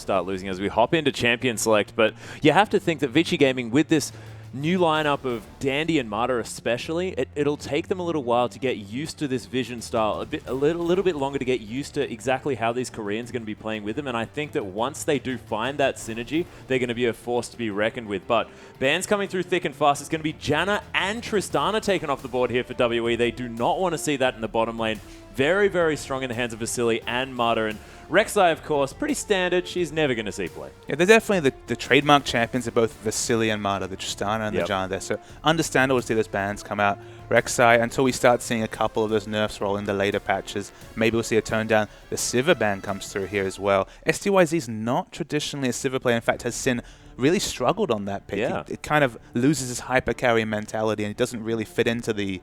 start losing as we hop into Champion Select. But you have to think that Vici Gaming, with this new lineup of Dandy and Marta especially, it'll take them a little while to get used to this vision style, a little bit longer to get used to exactly how these Koreans are going to be playing with them. And I think that once they do find that synergy, they're going to be a force to be reckoned with. But bans coming through thick and fast. It's going to be Janna and Tristana taken off the board here for WE. They do not want to see that in the bottom lane. Very, very strong in the hands of Vasily and Marta. And Rek'Sai, of course, pretty standard. She's never going to see play. Yeah, they're definitely the trademark champions of both Vasily and Marta, the Tristana and the Janna there. So understandable to see those bans come out. Rek'Sai, until we start seeing a couple of those nerfs roll in the later patches, maybe we'll see a tone down. The Sivir ban comes through here as well. STYZ's not traditionally a Sivir player. In fact, has Sin really struggled on that pick. Yeah. It kind of loses his hyper carry mentality, and it doesn't really fit into the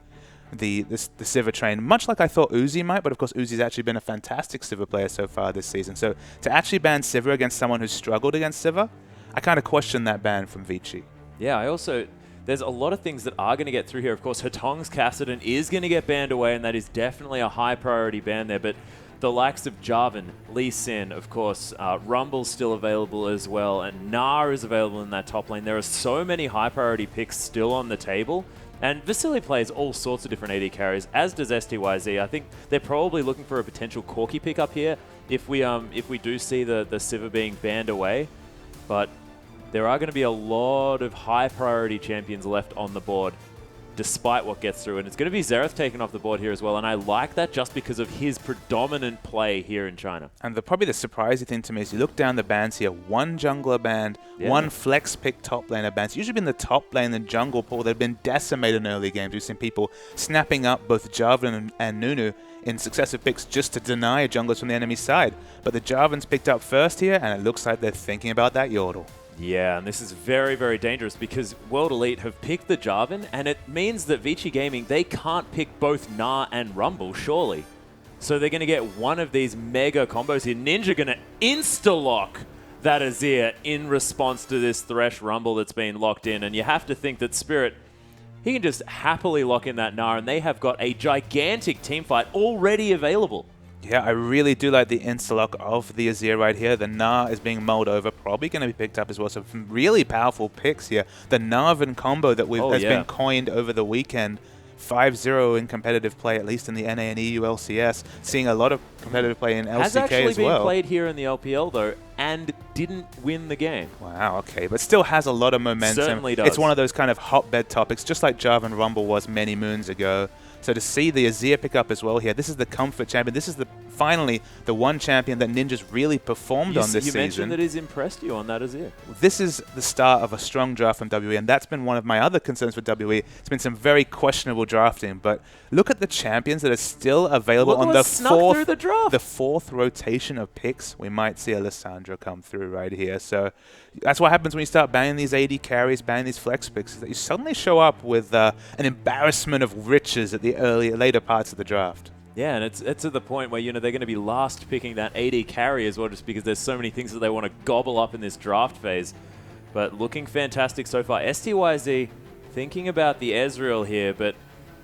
Sivir train, much like I thought Uzi might, but of course Uzi's actually been a fantastic Sivir player so far this season. So to actually ban Sivir against someone who's struggled against Sivir, I kind of question that ban from Vici. Yeah, there's a lot of things that are going to get through here. Of course, Hatong's Kassadin is going to get banned away, and that is definitely a high priority ban there, but the likes of Jarvan, Lee Sin, of course, Rumble's still available as well, and Gnar is available in that top lane. There are so many high priority picks still on the table. And Vasily plays all sorts of different AD carries, as does STYZ. I think they're probably looking for a potential Corki pickup here if we do see the Sivir being banned away. But there are going to be a lot of high priority champions left on the board, despite what gets through. And it's going to be Xerath taken off the board here as well. And I like that just because of his predominant play here in China. And probably the surprising thing to me is you look down the bans here, one jungler banned, one flex pick top laner banned. It's usually been the top lane and jungle pool that have been decimated in early games. We've seen people snapping up both Jarvan and Nunu in successive picks just to deny junglers from the enemy side. But the Jarvan's picked up first here, and it looks like they're thinking about that Yordle. Yeah, and this is very, very dangerous because World Elite have picked the Jarvan, and it means that Vici Gaming, they can't pick both Gnar and Rumble, surely. So they're going to get one of these mega combos here. Ninja going to insta-lock that Azir in response to this Thresh Rumble that's been locked in, and you have to think that Spirit, he can just happily lock in that Gnar, and they have got a gigantic teamfight already available. Yeah, I really do like the insta-lock of the Azir right here. The Gnar is being mulled over, probably going to be picked up as well. So some really powerful picks here. The Narvan combo that has been coined over the weekend. 5-0 in competitive play, at least in the NA and EU LCS. Seeing a lot of competitive play in LCK as well. Has actually been played here in the LPL, though, and didn't win the game. Wow, okay. But still has a lot of momentum. Certainly does. It's one of those kind of hotbed topics, just like Jarvan Rumble was many moons ago. So to see the Azir pick up as well here, this is the comfort champion. This is finally the one champion that Ninja's really performed on this season. You mentioned that he's impressed you on that Azir. This is the start of a strong draft from WE, and that's been one of my other concerns for WE. It's been some very questionable drafting, but look at the champions that are still available on the fourth rotation of picks. We might see Alessandra come through right here. So that's what happens when you start banning these AD carries, banning these flex picks, is that you suddenly show up with an embarrassment of riches at the later parts of the draft. Yeah, and it's to the point where, they're going to be last picking that AD carry as well, just because there's so many things that they want to gobble up in this draft phase. But looking fantastic so far. STYZ thinking about the Ezreal here, but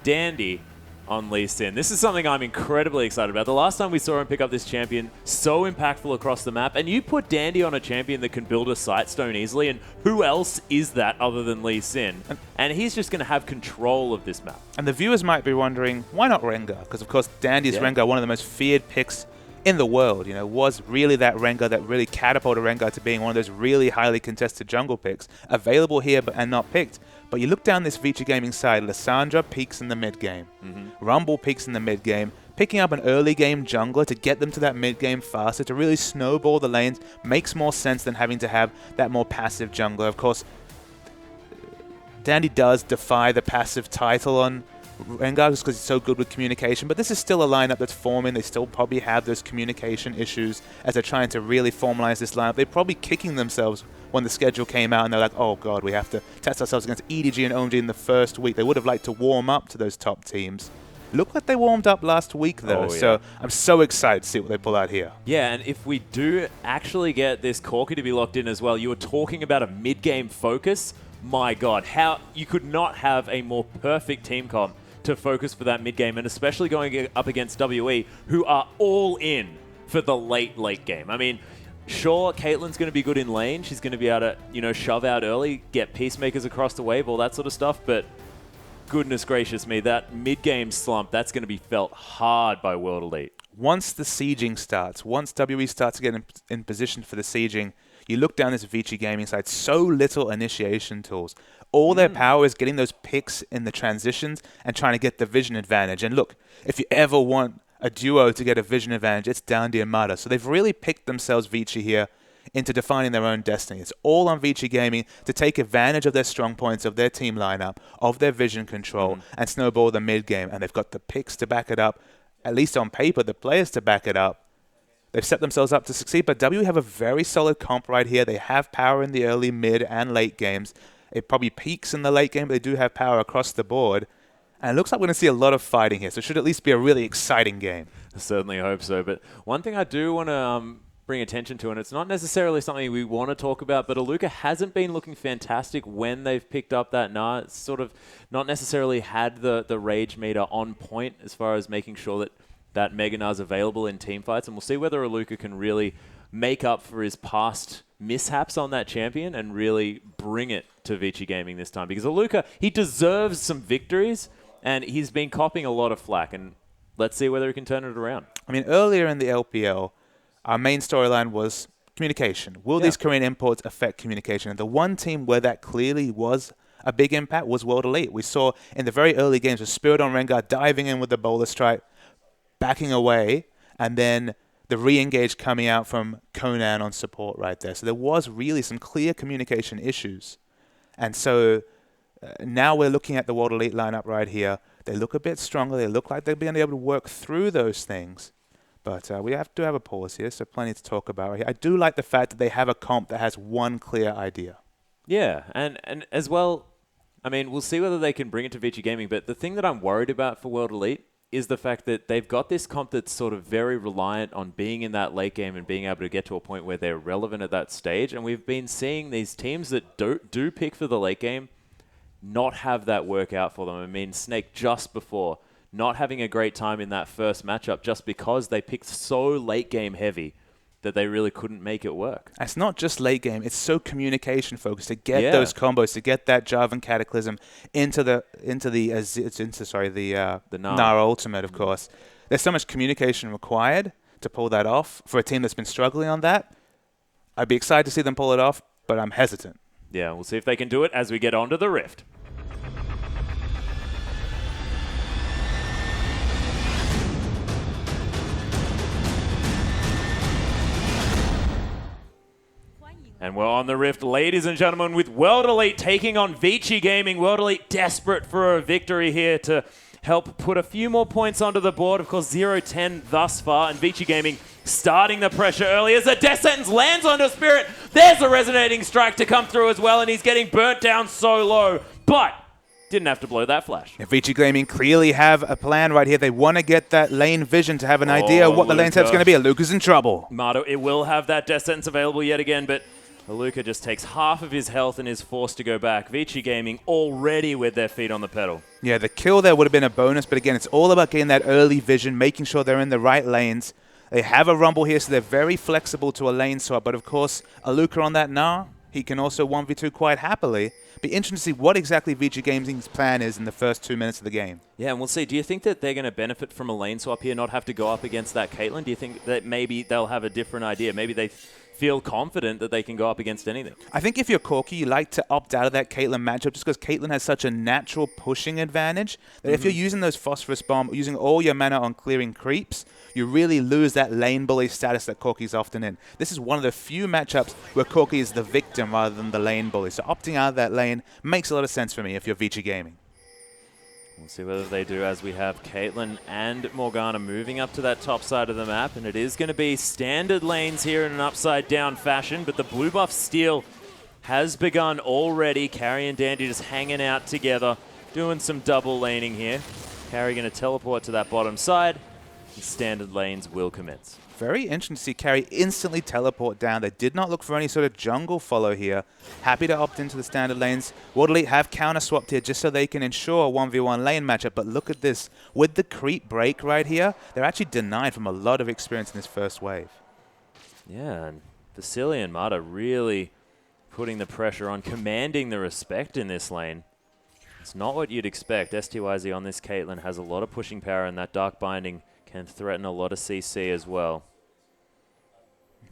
Dandy on Lee Sin. This is something I'm incredibly excited about. The last time we saw him pick up this champion, so impactful across the map, and you put Dandy on a champion that can build a Sightstone easily, and who else is that other than Lee Sin? And he's just going to have control of this map. And the viewers might be wondering, why not Rengar? Because, of course, Dandy's Rengar, one of the most feared picks in the world, was really that Rengar that really catapulted Rengar to being one of those really highly contested jungle picks, available here and not picked. But you look down this Vici Gaming side, Lissandra peaks in the mid game, Rumble peaks in the mid game, picking up an early game jungler to get them to that mid game faster, to really snowball the lanes, makes more sense than having to have that more passive jungler. Of course, Dandy does defy the passive title on Rengar just because he's so good with communication, but this is still a lineup that's forming. They still probably have those communication issues as they're trying to really formalize this lineup. They're probably kicking themselves when the schedule came out and they're like, oh god, we have to test ourselves against EDG and OMG in the first week. They would have liked to warm up to those top teams. Look like they warmed up last week though, so I'm so excited to see what they pull out here. Yeah, and if we do actually get this Corki to be locked in as well, you were talking about a mid-game focus. My god, how you could not have a more perfect team comp to focus for that mid-game, and especially going up against WE, who are all in for the late game. I mean, Sure, Caitlyn's going to be good in lane. She's going to be able to, you know, shove out early, get peacemakers across the wave, all that sort of stuff. But goodness gracious me, that mid-game slump, that's going to be felt hard by World Elite. Once the sieging starts, once WE starts to get in position for the sieging, you look down this Vici Gaming side, so little initiation tools. All their power is getting those picks in the transitions and trying to get the vision advantage. And look, if you ever want a duo to get a vision advantage, it's Dandy and Mata. So they've really picked themselves, Vici, here into defining their own destiny. It's all on Vici Gaming to take advantage of their strong points, of their team lineup, of their vision control, and snowball the mid game. And they've got the picks to back it up, at least on paper, the players to back it up. They've set themselves up to succeed, but W have a very solid comp right here. They have power in the early, mid, and late games. It probably peaks in the late game, but they do have power across the board. And it looks like we're going to see a lot of fighting here, so it should at least be a really exciting game. I certainly hope so. But one thing I do want to bring attention to, and it's not necessarily something we want to talk about, but Aluka hasn't been looking fantastic when they've picked up that Gnar. It's sort of not necessarily had the rage meter on point as far as making sure that Mega Gnar's available in team fights, and we'll see whether Aluka can really make up for his past mishaps on that champion and really bring it to Vici Gaming this time. Because Aluka, he deserves some victories, and he's been copping a lot of flack, and let's see whether he can turn it around. I mean, earlier in the LPL, our main storyline was communication. Will these Korean imports affect communication? And the one team where that clearly was a big impact was World Elite. We saw in the very early games with Spirit on Rengar diving in with the bowler strike, backing away, and then the re-engage coming out from Conan on support right there. So there was really some clear communication issues. And so now we're looking at the World Elite lineup right here. They look a bit stronger. They look like they've been able to work through those things. But we have to have a pause here, so plenty to talk about right here. I do like the fact that they have a comp that has one clear idea. Yeah, and as well, I mean, we'll see whether they can bring it to Vici Gaming, but the thing that I'm worried about for World Elite is the fact that they've got this comp that's sort of very reliant on being in that late game and being able to get to a point where they're relevant at that stage. And we've been seeing these teams that do pick for the late game not have that work out for them. I mean, Snake just before, not having a great time in that first matchup just because they picked so late game heavy that they really couldn't make it work. It's not just late game, it's so communication focused to get those combos, to get that Jarvan Cataclysm into the Gnar ultimate, of course. There's so much communication required to pull that off for a team that's been struggling on that. I'd be excited to see them pull it off, but I'm hesitant. Yeah, we'll see if they can do it as we get onto the Rift. And we're on the Rift, ladies and gentlemen, with World Elite taking on Vici Gaming. World Elite desperate for a victory here to help put a few more points onto the board. Of course, 0-10 thus far, and Vici Gaming starting the pressure early as a Death Sentence lands onto Spirit. There's a Resonating Strike to come through as well, and he's getting burnt down so low, but didn't have to blow that flash. Vici Gaming clearly have a plan right here. They want to get that lane vision to have an idea of what the lane setup's going to be. Aluka's in trouble. Mato, it will have that Death Sentence available yet again, but Aluka just takes half of his health and is forced to go back. Vici Gaming already with their feet on the pedal. Yeah, the kill there would have been a bonus, but again, it's all about getting that early vision, making sure they're in the right lanes. They have a Rumble here, so they're very flexible to a lane swap, but of course, Aluka on that Gnar, he can also 1v2 quite happily. Be interesting to see what exactly Vici Gaming's plan is in the first 2 minutes of the game. Yeah, and we'll see. Do you think that they're going to benefit from a lane swap here, not have to go up against that Caitlyn? Do you think that maybe they'll have a different idea? Maybe they feel confident that they can go up against anything? I think if you're Corki, you like to opt out of that Caitlyn matchup just because Caitlyn has such a natural pushing advantage that if you're using those Phosphorus Bomb, using all your mana on clearing creeps, you really lose that lane bully status that Corki's often in. This is one of the few matchups where Corki is the victim rather than the lane bully. So opting out of that lane makes a lot of sense for me if you're Vici Gaming. We'll see whether they do as we have Caitlyn and Morgana moving up to that top side of the map. And it is going to be standard lanes here in an upside-down fashion. But the blue buff steal has begun already. Carry and Dandy just hanging out together, doing some double laning here. Carry going to teleport to that bottom side. And standard lanes will commence. Very interesting to see Carry instantly teleport down. They did not look for any sort of jungle follow here. Happy to opt into the standard lanes. World Elite have counter-swapped here just so they can ensure a 1v1 lane matchup. But look at this. With the creep break right here, they're actually denied from a lot of experience in this first wave. Yeah, and Vici and Mata really putting the pressure on, commanding the respect in this lane. It's not what you'd expect. STYZ on this Caitlyn has a lot of pushing power, and that Dark Binding can threaten a lot of CC as well.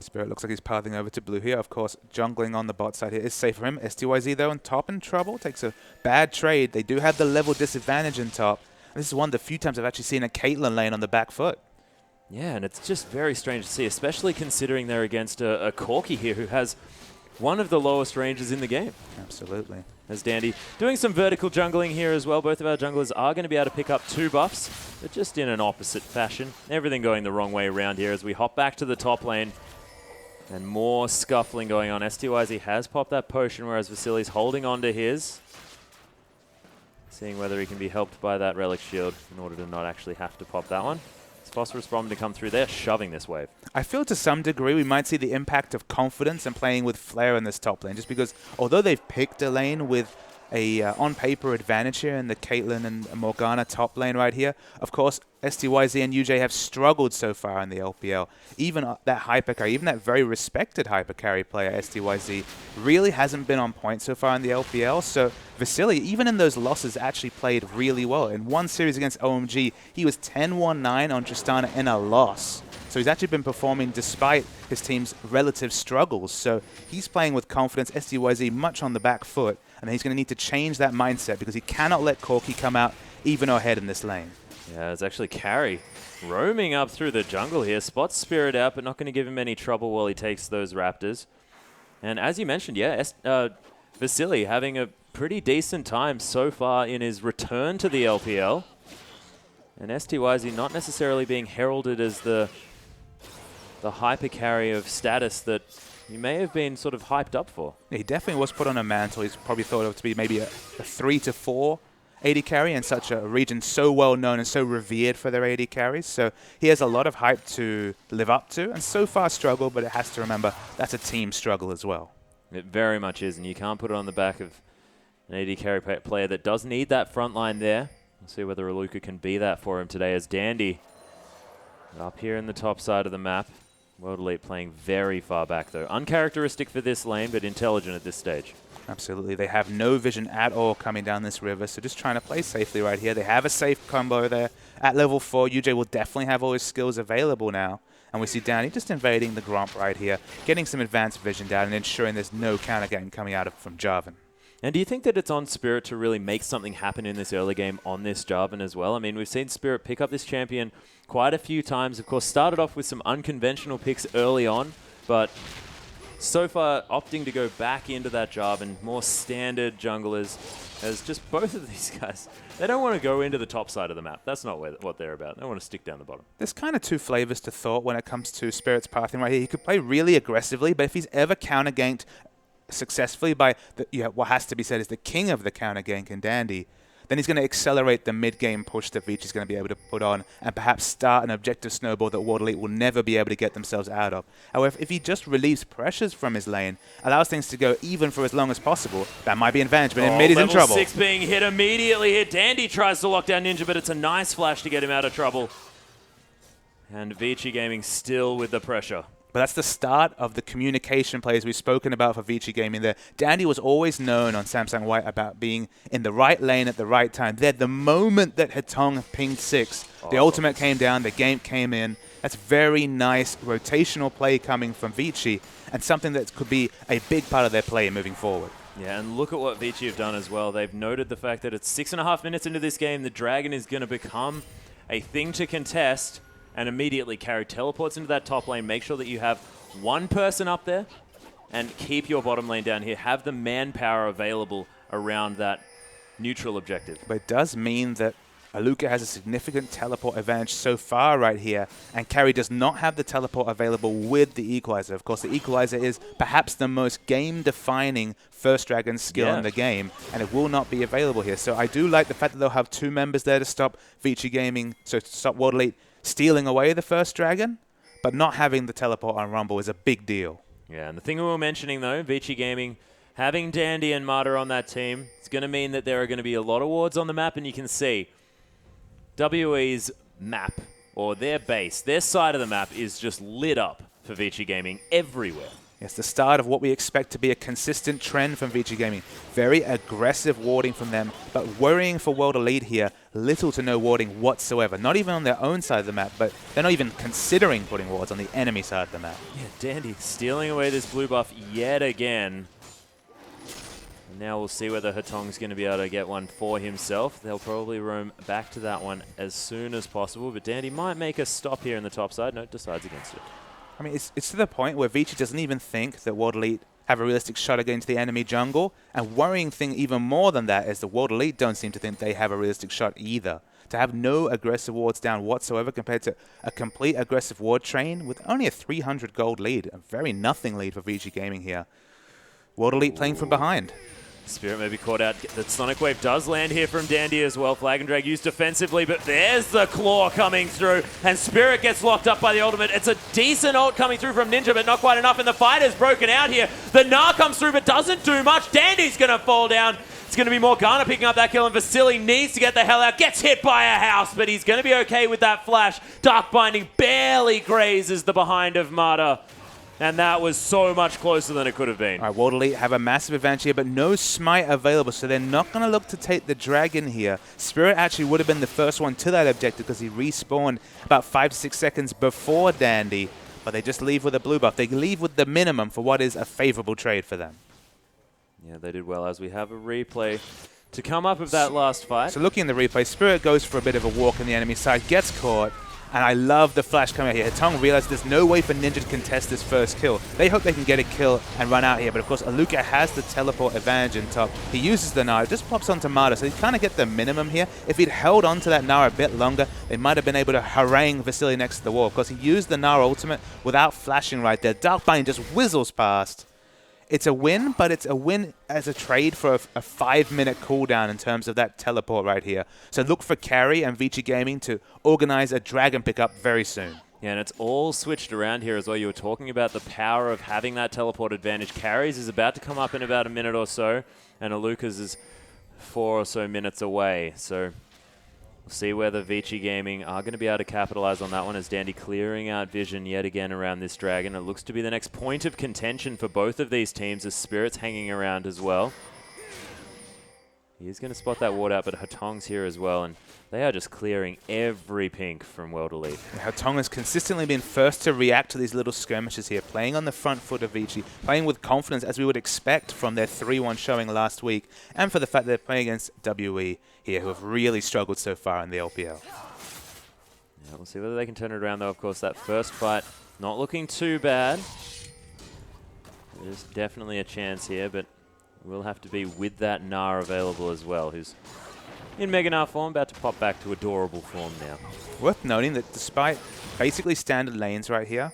Spirit looks like he's pathing over to blue here. Of course, jungling on the bot side here is safe for him. STYZ, though, on top in trouble. Takes a bad trade. They do have the level disadvantage in top. This is one of the few times I've actually seen a Caitlyn lane on the back foot. Yeah, and it's just very strange to see, especially considering they're against a Corki here who has one of the lowest ranges in the game. Absolutely. As Dandy doing some vertical jungling here as well. Both of our junglers are going to be able to pick up 2 buffs, but just in an opposite fashion. Everything going the wrong way around here as we hop back to the top lane. And more scuffling going on. STYZ has popped that potion, whereas Vici's holding on to his. Seeing whether he can be helped by that Relic Shield in order to not actually have to pop that one. It's Phosphorus Bomb to come through. They're shoving this wave. I feel to some degree we might see the impact of confidence and playing with Flare in this top lane, just because although they've picked a lane with a on-paper advantage here in the Caitlyn and Morgana top lane right here, of course, STYZ and UJ have struggled so far in the LPL. Even that hyper carry, even that very respected hyper carry player, STYZ, really hasn't been on point so far in the LPL. So Vici, even in those losses, actually played really well. In one series against OMG, he was 10-1-9 on Tristana in a loss. So he's actually been performing despite his team's relative struggles. So he's playing with confidence. STYZ much on the back foot, and he's going to need to change that mindset because he cannot let Corki come out even or ahead in this lane. Yeah, it's actually Carry roaming up through the jungle here. Spots Spirit out, but not going to give him any trouble while he takes those Raptors. And as you mentioned, yeah, Vici having a pretty decent time so far in his return to the LPL. And STYZ not necessarily being heralded as the hyper carry of status that he may have been sort of hyped up for. He definitely was put on a mantle. He's probably thought of to be maybe a 3 to 4 AD carry in such a region so well known and so revered for their AD carries. So he has a lot of hype to live up to, and so far struggled, but it has to remember that's a team struggle as well. It very much is, and you can't put it on the back of an AD carry player that does need that front line there. We'll see whether Aluka can be that for him today as Dandy up here in the top side of the map. World Elite playing very far back though. Uncharacteristic for this lane, but intelligent at this stage. Absolutely. They have no vision at all coming down this river, so just trying to play safely right here. They have a safe combo there. At level 4, UJ will definitely have all his skills available now. And we see Danny just invading the Gromp right here, getting some advanced vision down and ensuring there's no counter game coming out from Jarvan. And do you think that it's on Spirit to really make something happen in this early game on this Jarvan as well? I mean, we've seen Spirit pick up this champion quite a few times. Of course, started off with some unconventional picks early on, but so far opting to go back into that Jarvan, more standard junglers, as just both of these guys, they don't want to go into the top side of the map. That's not what they're about. They want to stick down the bottom. There's kind of 2 flavors to thought when it comes to Spirit's pathing right here. He could play really aggressively, but if he's ever counter-ganked successfully by what has to be said is the king of the counter gank in Dandy, then he's going to accelerate the mid-game push that Vici is going to be able to put on and perhaps start an objective snowball that World Elite will never be able to get themselves out of. However, if he just relieves pressures from his lane, allows things to go even for as long as possible, that might be an advantage, but in mid he's in trouble. Level 6 being hit immediately here. Dandy tries to lock down Ninja, but it's a nice flash to get him out of trouble. And Vici Gaming still with the pressure. But that's the start of the communication plays we've spoken about for Vici Gaming there. Dandy was always known on Samsung White about being in the right lane at the right time. There, the moment that Hetong pinged 6, the ultimate came down, the game came in. That's very nice rotational play coming from Vici, and something that could be a big part of their play moving forward. Yeah, and look at what Vici have done as well. They've noted the fact that it's 6.5 minutes into this game, the Dragon is going to become a thing to contest, and immediately Carry teleports into that top lane. Make sure that you have one person up there and keep your bottom lane down here. Have the manpower available around that neutral objective. But it does mean that Aluka has a significant teleport advantage so far right here, and Carry does not have the teleport available with the Equalizer. Of course, the Equalizer is perhaps the most game-defining first Dragon skill in the game, and it will not be available here. So I do like the fact that they'll have 2 members there to stop Vici Gaming, so to stop World Elite stealing away the first Dragon, but not having the teleport on Rumble is a big deal. Yeah, and the thing we were mentioning, though, Vici Gaming, having Dandy and Mata on that team, it's going to mean that there are going to be a lot of wards on the map, and you can see WE's map, or their base, their side of the map is just lit up for Vici Gaming everywhere. It's the start of what we expect to be a consistent trend from Vici Gaming. Very aggressive warding from them, but worrying for World Elite here, little to no warding whatsoever. Not even on their own side of the map, but they're not even considering putting wards on the enemy side of the map. Yeah, Dandy stealing away this blue buff yet again. Now we'll see whether Hatong's going to be able to get one for himself. They'll probably roam back to that one as soon as possible, but Dandy might make a stop here in the top side. No, decides against it. I mean, it's to the point where Vici doesn't even think that World Elite have a realistic shot against the enemy jungle. And worrying thing even more than that is the World Elite don't seem to think they have a realistic shot either. To have no aggressive wards down whatsoever compared to a complete aggressive ward train with only a 300 gold lead. A very nothing lead for Vici Gaming here. World Elite playing from behind. Spirit may be caught out. The Sonic Wave does land here from Dandy as well. Flag and Drag used defensively, but there's the claw coming through, and Spirit gets locked up by the ultimate. It's a decent ult coming through from Ninja, but not quite enough, and the fight is broken out here. The Gnar comes through, but doesn't do much. Dandy's going to fall down. It's going to be Morgana picking up that kill, and Vasily needs to get the hell out. Gets hit by a house, but he's going to be okay with that flash. Dark Binding barely grazes the behind of Mata. And that was so much closer than it could have been. All right, World Elite have a massive advantage here, but no smite available, so they're not going to look to take the dragon here. Spirit actually would have been the first one to that objective because he respawned about 5 to 6 seconds before Dandy, but they just leave with a blue buff. They leave with the minimum for what is a favorable trade for them. Yeah, they did well as we have a replay to come up of that last fight. So looking in the replay, Spirit goes for a bit of a walk on the enemy side, gets caught. And I love the flash coming out here. Hatong realized there's no way for Ninja to contest this first kill. They hope they can get a kill and run out here. But of course, Aluka has the teleport advantage in top. He uses the Gnar, just pops onto Mata. So he kind of get the minimum here. If he'd held onto that Gnar a bit longer, they might have been able to harangue Vasily next to the wall. Of course, he used the Gnar ultimate without flashing right there. Dark Binding just whizzles past. It's a win, but it's a win as a trade for a 5-minute cooldown in terms of that teleport right here. So look for Carry and Vici Gaming to organize a dragon pickup very soon. Yeah, and it's all switched around here as well. You were talking about the power of having that teleport advantage. Carries is about to come up in about a minute or so, and Aluka's is 4 or so minutes away. So we'll see whether Vici Gaming are going to be able to capitalize on that one as Dandy clearing out vision yet again around this dragon. It looks to be the next point of contention for both of these teams as Spirit's hanging around as well. He's going to spot that ward out, but Hatong's here as well, and they are just clearing every pink from World Elite. Hatong has consistently been first to react to these little skirmishes here, playing on the front foot of Vici, playing with confidence as we would expect from their 3-1 showing last week, and for the fact that they're playing against WE here, who have really struggled so far in the LPL. Yeah, we'll see whether they can turn it around, though. Of course, that first fight not looking too bad. There's definitely a chance here, but we'll have to be with that Gnar available as well, who's in Mega Gnar form, about to pop back to adorable form now. Worth noting that despite basically standard lanes right here,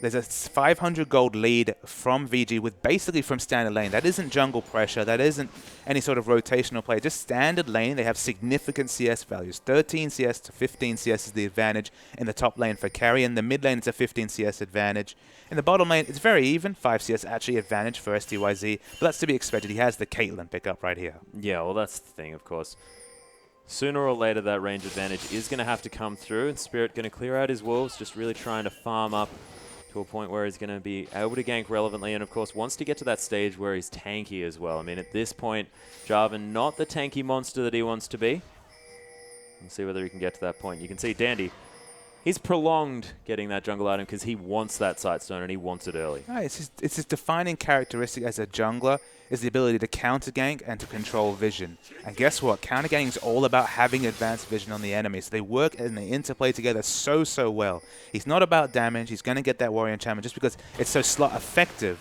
there's a 500 gold lead from VG with basically from standard lane. That isn't jungle pressure. That isn't any sort of rotational play. Just standard lane. They have significant CS values. 13 CS to 15 CS is the advantage in the top lane for carry. In the mid lane, it's a 15 CS advantage. In the bottom lane, it's very even. 5 CS actually advantage for SDYZ. But that's to be expected. He has the Caitlyn pickup right here. Yeah, well, that's the thing, of course. Sooner or later, that range advantage is going to have to come through. And Spirit going to clear out his wolves, just really trying to farm up to a point where he's going to be able to gank relevantly, and of course wants to get to that stage where he's tanky as well. I mean, at this point, Jarvan not the tanky monster that he wants to be. We'll see whether he can get to that point. You can see Dandy, he's prolonged getting that jungle item because he wants that Sightstone and he wants it early. Right, it's his defining characteristic as a jungler is the ability to counter gank and to control vision. And guess what? Counter ganking is all about having advanced vision on the enemy. So they work and they interplay together so well. He's not about damage. He's going to get that warrior enchantment just because it's so slot effective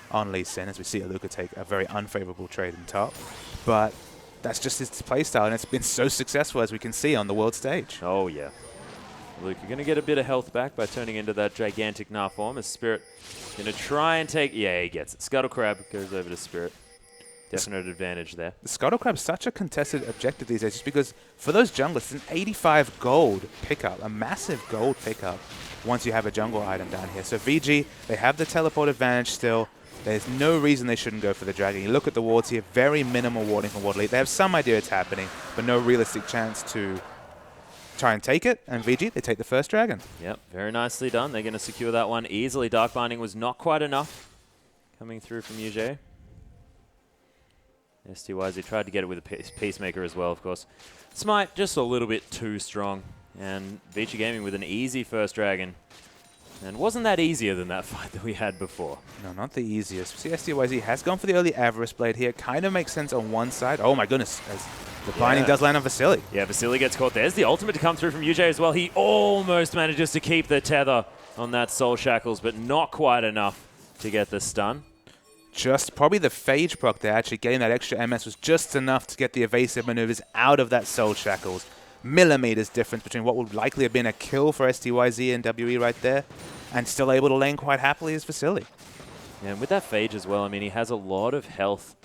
on Lee Sin, as we see Aluka take a very unfavorable trade in top. But that's just his playstyle, and it's been so successful as we can see on the world stage. Oh yeah. Luke, you're going to get a bit of health back by turning into that gigantic Gnar form. As Spirit going to try and take... Yeah, he gets it. Scuttle Crab goes over to Spirit. Definite advantage there. The Scuttle Crab is such a contested objective these days just because for those junglers, it's an 85 gold pickup, a massive gold pickup once you have a jungle item down here. So VG, they have the teleport advantage still. There's no reason they shouldn't go for the dragon. You look at the wards here, very minimal warding from World Elite. They have some idea it's happening, but no realistic chance to try and take it, and VG, they take the first dragon. Yep, very nicely done. They're going to secure that one easily. Dark Binding was not quite enough. coming through from UJ. STYZ tried to get it with a Peacemaker as well, of course. Smite just a little bit too strong. And Vici Gaming with an easy first dragon. And wasn't that easier than that fight that we had before? No, not the easiest. See, STYZ has gone for the early Avarice Blade here. Kind of makes sense on one side. Oh my goodness, as the blinding does land on Vasily. Yeah, Vasily gets caught. There's the ultimate to come through from UJ as well. He almost manages to keep the tether on that Soul Shackles, but not quite enough to get the stun. Just probably the Phage proc there, actually getting that extra MS was just enough to get the evasive maneuvers out of that Soul Shackles. Millimeters difference between what would likely have been a kill for STYZ and WE right there, and still able to lane quite happily as Vasily. Yeah, and with that Phage as well, I mean, he has a lot of health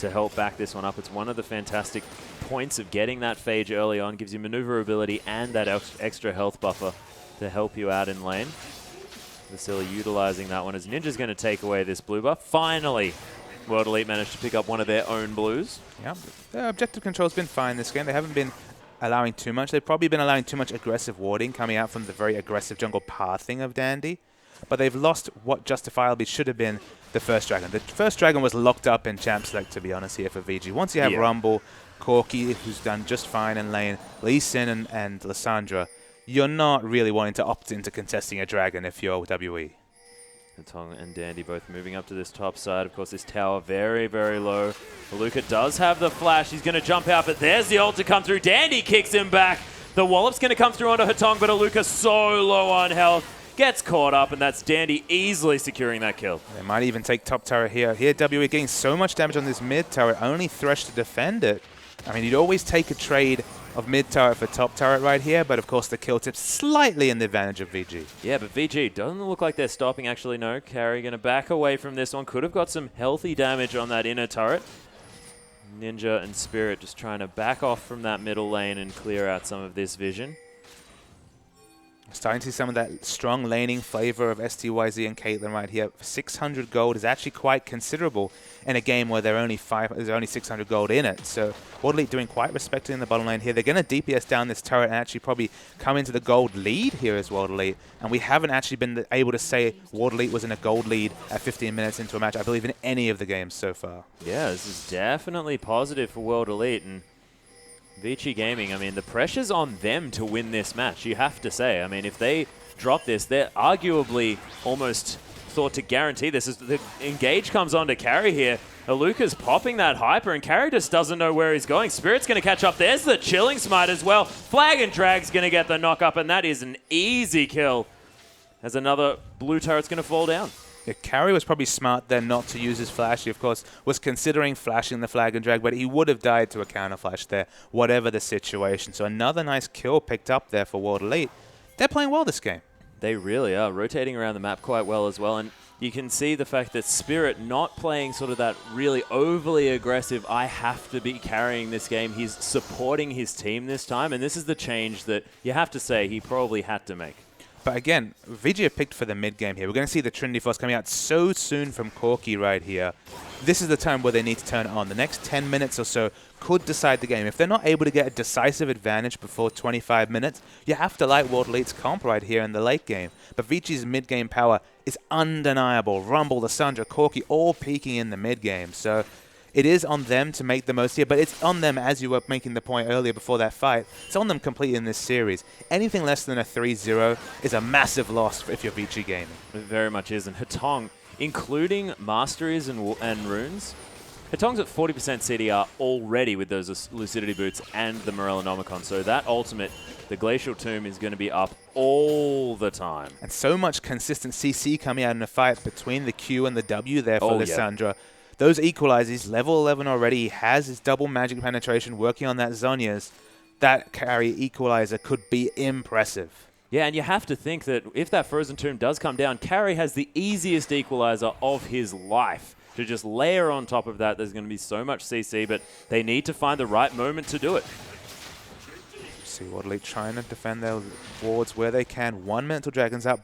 to help back this one up. It's one of the fantastic points of getting that Phage early on. Gives you maneuverability and that extra health buffer to help you out in lane. Vasily utilizing that one as Ninja's going to take away this blue buff. Finally, World Elite managed to pick up one of their own blues. Yeah, their objective control's been fine this game. They haven't been allowing too much. They've probably been allowing too much aggressive warding coming out from the very aggressive jungle pathing of Dandy. But they've lost what justifiably should have been the first dragon. The first dragon was locked up in Champ Select, to be honest, here for VG. Once you have Rumble, Corki, who's done just fine in lane, Lee Sin and Lissandra, you're not really wanting to opt into contesting a dragon if you're WE. Tong and Dandy both moving up to this top side. Of course, this tower very, very low. Luca does have the flash. He's going to jump out, but there's the ult to come through. Dandy kicks him back. The wallop's going to come through onto Hatong, but Aluka so low on health. Gets caught up, and that's Dandy easily securing that kill. They might even take top turret here. Here, WE getting so much damage on this mid turret, only Thresh to defend it. I mean, you'd always take a trade of mid turret for top turret right here, but of course the kill tip's slightly in the advantage of VG. Yeah, but VG doesn't look like they're stopping. Actually, no. Carry going to back away from this one. Could have got some healthy damage on that inner turret. Ninja and Spirit just trying to back off from that middle lane and clear out some of this vision. Starting to see some of that strong laning flavor of STYZ and Caitlyn right here. 600 gold is actually quite considerable in a game where there's only 600 gold in it. So World Elite doing quite respected in the bottom lane here. They're going to DPS down this turret and actually probably come into the gold lead here as World Elite. And we haven't actually been able to say World Elite was in a gold lead at 15 minutes into a match, I believe, in any of the games so far. Yeah, this is definitely positive for World Elite. And Vici Gaming, I mean, the pressure's on them to win this match, you have to say. I mean, if they drop this, they're arguably almost thought to guarantee this. As the engage comes on to Carry here, Aluka's popping that hyper, and Carry just doesn't know where he's going. Spirit's going to catch up. There's the Chilling Smite as well. Flag and Drag's going to get the knock up, and that is an easy kill as another blue turret's going to fall down. Yeah, Carry was probably smart then not to use his flash. He, of course, was considering flashing the flag and drag, but he would have died to a counter flash there, whatever the situation. So another nice kill picked up there for World Elite. They're playing well this game. They really are, rotating around the map quite well as well. And you can see the fact that Spirit not playing sort of that really overly aggressive, I have to be carrying this game. He's supporting his team this time, and this is the change that you have to say he probably had to make. But again, VG have picked for the mid game here. We're going to see the Trinity Force coming out so soon from Corki right here. This is the time where they need to turn it on. The next 10 minutes or so could decide the game. If they're not able to get a decisive advantage before 25 minutes, you have to like World Elite's comp right here in the late game. But VG's mid game power is undeniable. Rumble, Lissandra, Corki all peaking in the mid game. So it is on them to make the most here, but it's on them, as you were making the point earlier before that fight, it's on them completely in this series. Anything less than a 3-0 is a massive loss if you're VG Gaming. It very much is. And Hatong, including Masteries and Runes, Hatong's at 40% CDR already with those Lucidity Boots and the Morellonomicon. So that ultimate, the Glacial Tomb, is going to be up all the time. And so much consistent CC coming out in a fight between the Q and the W there for Lissandra. Yeah. Those equalizers, level 11 already, he has his double magic penetration working on that Zhonya's. That carry equalizer could be impressive. Yeah, and you have to think that if that Frozen Tomb does come down, Carry has the easiest equalizer of his life. To just layer on top of that, there's going to be so much CC, but they need to find the right moment to do it. See World Elite trying to defend their wards where they can. 1 minute till Dragon's up.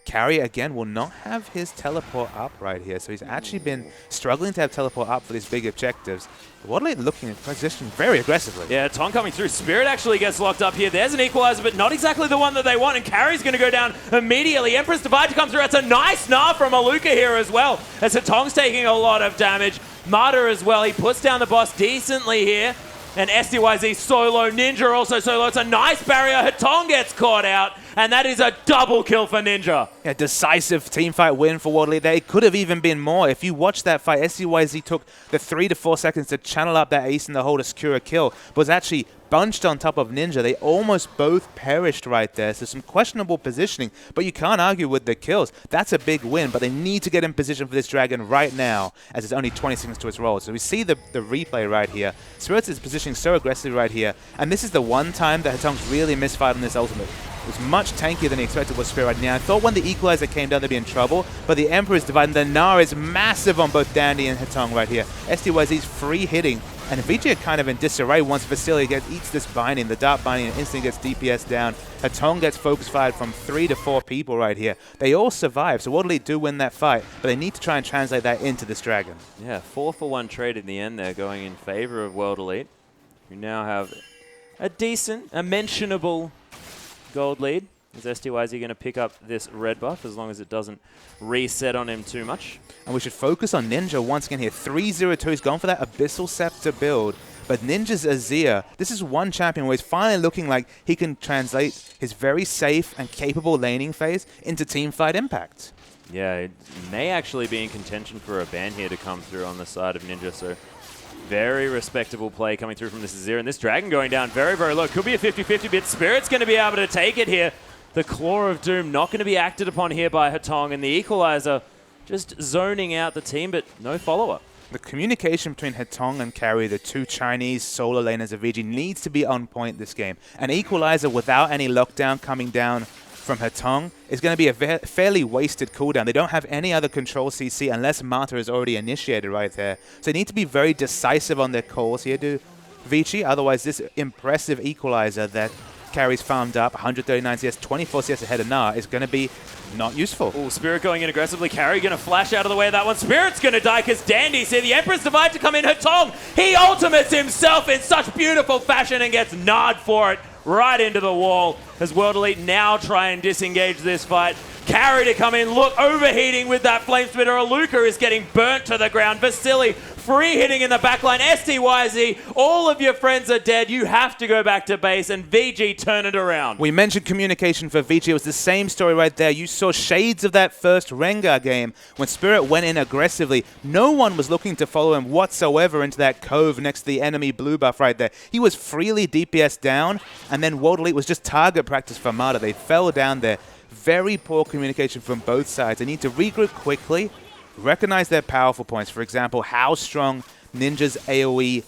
Carry, again, will not have his teleport up right here. So he's actually been struggling to have teleport up for these big objectives. Wadley looking at position very aggressively. Yeah, Tong coming through. Spirit actually gets locked up here. There's an equalizer, but not exactly the one that they want. And Carry's going to go down immediately. Empress Divide to come through. It's a nice gnar from Aluka here as well. As Tong's taking a lot of damage. Martyr as well. He puts down the boss decently here. And SDYZ solo. Ninja also solo. It's a nice barrier. Hatong gets caught out. And that is a double kill for Ninja. Yeah, decisive team fight win for Wadley there. It could have even been more. If you watch that fight, SDYZ took the 3 to 4 seconds to channel up that ace in the hole to secure a kill, but was actually bunched on top of Ninja. They almost both perished right there. So some questionable positioning, but you can't argue with the kills. That's a big win, but they need to get in position for this Dragon right now, as it's only 20 seconds to its roll. So we see the replay right here. Spirits is positioning so aggressively right here, and this is the one time that Hatong's really misfired on this ultimate. It was much tankier than he expected with Spirit right now. I thought when the equalizer came down they'd be in trouble, but the Emperor's Divide and the gnar is massive on both Dandy and Hatong right here. SDYZ's free hitting, and Vici are kind of in disarray once Vasily eats this binding, the Dark Binding, and instantly gets DPS down. Hatong gets focus fired from 3 to 4 people right here. They all survive, so Wadley do win that fight, but they need to try and translate that into this Dragon. Yeah, 4-for-1 trade in the end there, going in favor of World Elite, who now have a decent, a mentionable gold lead. Is SDYZ going to pick up this red buff as long as it doesn't reset on him too much? And we should focus on Ninja once again here. 3-0-2, he's gone for that Abyssal Scepter build. But Ninja's Azir, this is one champion where he's finally looking like he can translate his very safe and capable laning phase into teamfight impact. Yeah, it may actually be in contention for a ban here to come through on the side of Ninja, so very respectable play coming through from this Azir. And this Dragon going down very, very low. Could be a 50-50 bit. Spirit's going to be able to take it here. The Claw of Doom not going to be acted upon here by Hatong, and the Equalizer just zoning out the team, but no follow-up. The communication between Hatong and Carry, the two Chinese solo laners of VG, needs to be on point this game. An Equalizer without any lockdown coming down from Hatong is going to be a fairly wasted cooldown. They don't have any other control CC unless Martyr is already initiated right there. So they need to be very decisive on their calls here to Vici. Otherwise, this impressive Equalizer that Carry's farmed up, 139 CS, 24 CS ahead of gnar, is going to be not useful. Oh, Spirit going in aggressively. Carry going to flash out of the way of that one. Spirit's going to die because Dandy's here. The Emperor's Divide to come in. Hatong, he ultimates himself in such beautiful fashion and gets gnarred for it right into the wall as World Elite now try and disengage this fight. Carry to come in, look, overheating with that Flame Spitter. Aluka is getting burnt to the ground. Vasily free hitting in the backline. SDYZ, all of your friends are dead. You have to go back to base, and VG turn it around. We mentioned communication for VG. It was the same story right there. You saw shades of that first Rengar game when Spirit went in aggressively. No one was looking to follow him whatsoever into that cove next to the enemy blue buff right there. He was freely DPS down, and then World Elite was just target practice for Martyr. They fell down there. Very poor communication from both sides. They need to regroup quickly, recognize their powerful points. For example, how strong Ninja's AoE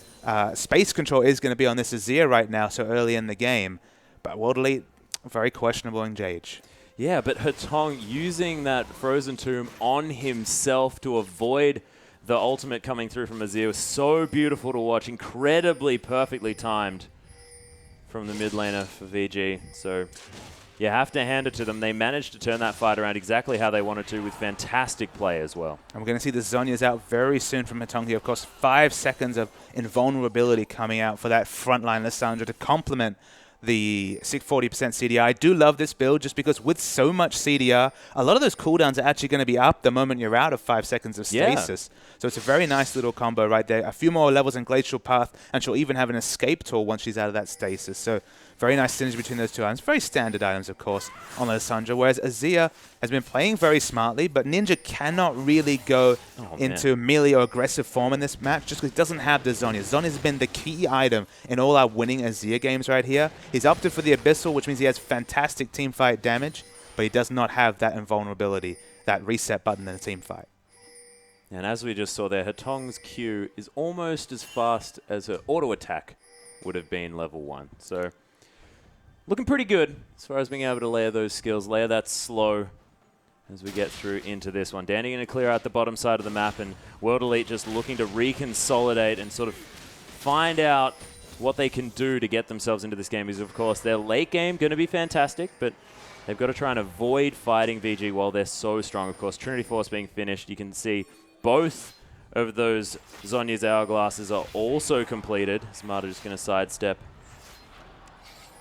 space control is going to be on this Azir right now so early in the game. But World Elite, very questionable engage. Yeah, but Hatong using that Frozen Tomb on himself to avoid the ultimate coming through from Azir was so beautiful to watch. Incredibly perfectly timed from the mid laner for VG. So you have to hand it to them. They managed to turn that fight around exactly how they wanted to with fantastic play as well. And we're going to see the Zhonya's out very soon from Hatong here. Of course, 5 seconds of invulnerability coming out for that frontline Lissandra to complement the 40% CDR. I do love this build just because with so much CDR, a lot of those cooldowns are actually going to be up the moment you're out of 5 seconds of stasis. Yeah. So it's a very nice little combo right there. A few more levels in Glacial Path, and she'll even have an escape tool once she's out of that stasis. So very nice synergy between those two items. Very standard items, of course, on Lissandra, whereas Azir has been playing very smartly, but Ninja cannot really go into melee or aggressive form in this match just because he doesn't have the Zhonya. Zhonya's been the key item in all our winning Azir games right here. He's opted for the Abyssal, which means he has fantastic teamfight damage, but he does not have that invulnerability, that reset button in a teamfight. And as we just saw there, Hatong's Q is almost as fast as her auto attack would have been level 1. So looking pretty good as far as being able to layer those skills, layer that slow as we get through into this one. Danny going to clear out the bottom side of the map, and World Elite just looking to reconsolidate and sort of find out what they can do to get themselves into this game. Because, of course, their late game going to be fantastic, but They've got to try and avoid fighting VG while they're so strong. Of course, Trinity Force being finished, you can see both of those Zhonya's Hourglasses are also completed. Smarter just going to sidestep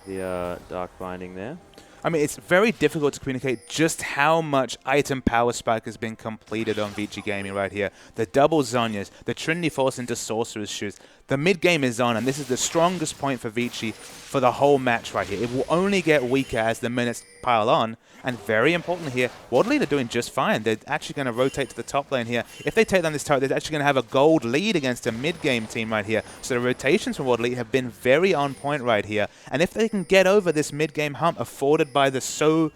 the Dark Binding there. I mean, it's very difficult to communicate just how much item power spike has been completed on Vici Gaming right here. The double Zhonyas, the Trinity Force into Sorcerer's Shoes. The mid game is on, and this is the strongest point for Vici for the whole match right here. It will only get weaker as the minutes pile on. And very important here, World Elite are doing just fine. They're actually going to rotate to the top lane here. If they take down this turret, they're actually going to have a gold lead against a mid-game team right here. So the rotations from World Elite have been very on point right here. And if they can get over this mid-game hump afforded by the so